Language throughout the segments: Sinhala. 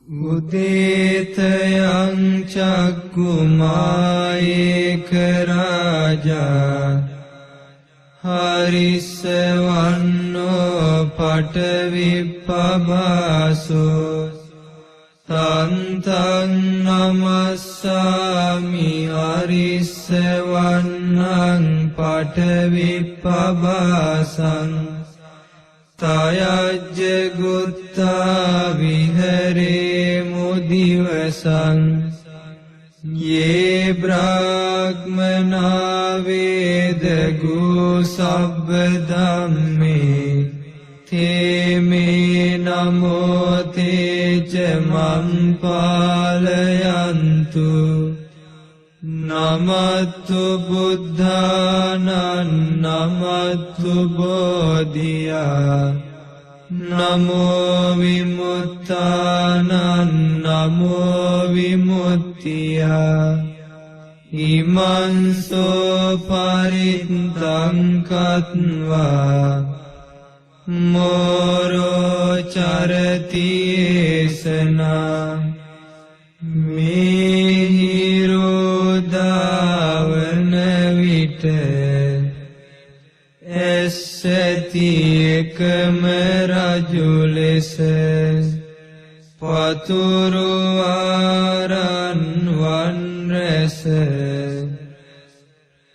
උදේතයං චක්කුමායේක රාජා හරිස්සවන්නෝ පඨවිප්පභාසෝ තන්තං නමස්සාමි හරිස්සවන්නං පඨවිප්පභාසං තයජ්ජ ගුත්තා විහරේ මුදිවසං යේ බ්‍රාහ්මනා වේදගු සබ්බ ධම්මේ තේ මේ නමෝ තේච මං පාලයන්තු නමත්තු බුද්ධානං නමත්තු බෝධියා නමෝ විමුක්තානං නමෝ විමුක්තියා ඉමංසෝ පරිත්තං කତ୍වා මෝරෝ චරති ඒසනා මිහිරෝදාවන විට ඇස්සැති එකම රජු ලෙස පතුරු ආරන් වන් රැස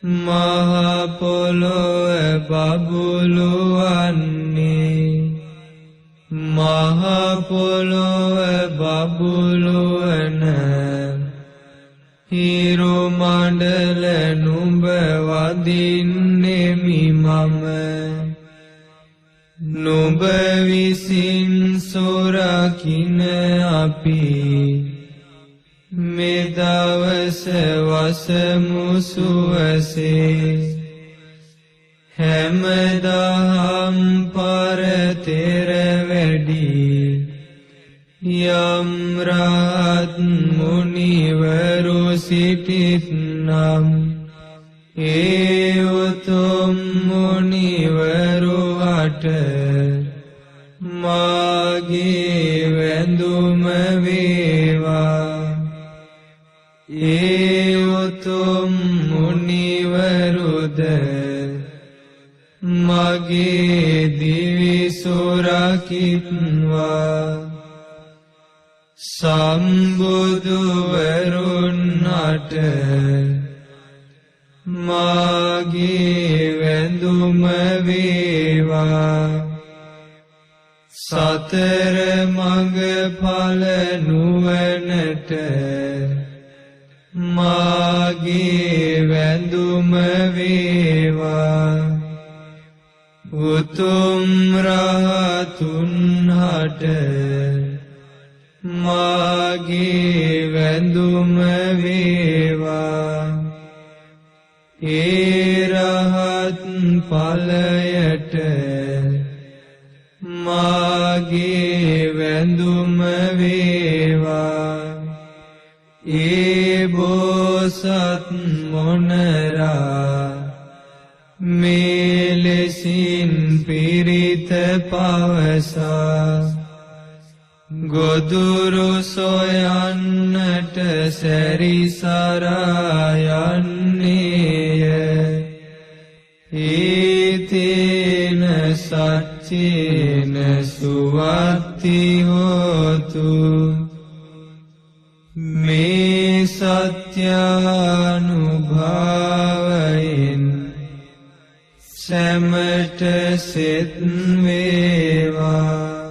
මහ පොළොව බබුලු වන්නේ මහ පොළොව බබුලු වන හිරු මණ්ඩල නුඹ වදින්නෙමි මම නුඹ විසින් සොරකින අපි මෙදවස වසමු සුවසේ හැමදාම් පරතෙර වැඩි යම් රහත් මුනිවරු සිටිත්නම් ඒ උතුම් මුනිවරු හට මාගේ වැඳුම වේවා ඒ උතුම් මුනිවරුද මගේ දිවි සුරකිත්වා සම්බුදුවරුන්ට මාගේ වැඳුම වේවා සතර මඟ ඵල නුවණට මාගේ වැඳුම වේවා උතුම් රහතුන් හට මාගේ වැඳුම වේවා ඒ රහත් ඵලයට මාගේ වැඳුම වේවා ඒ බෝසත් මොනරා මේ ලෙසින් පිරිත පවසා ගොදුරු සොයන්නට සැරිසරා යන්නේය ඊතේන සච්චේන සුවත්ති හෝතු මේ සත්‍යානුභාවයෙන් සැමට සෙත් වේවා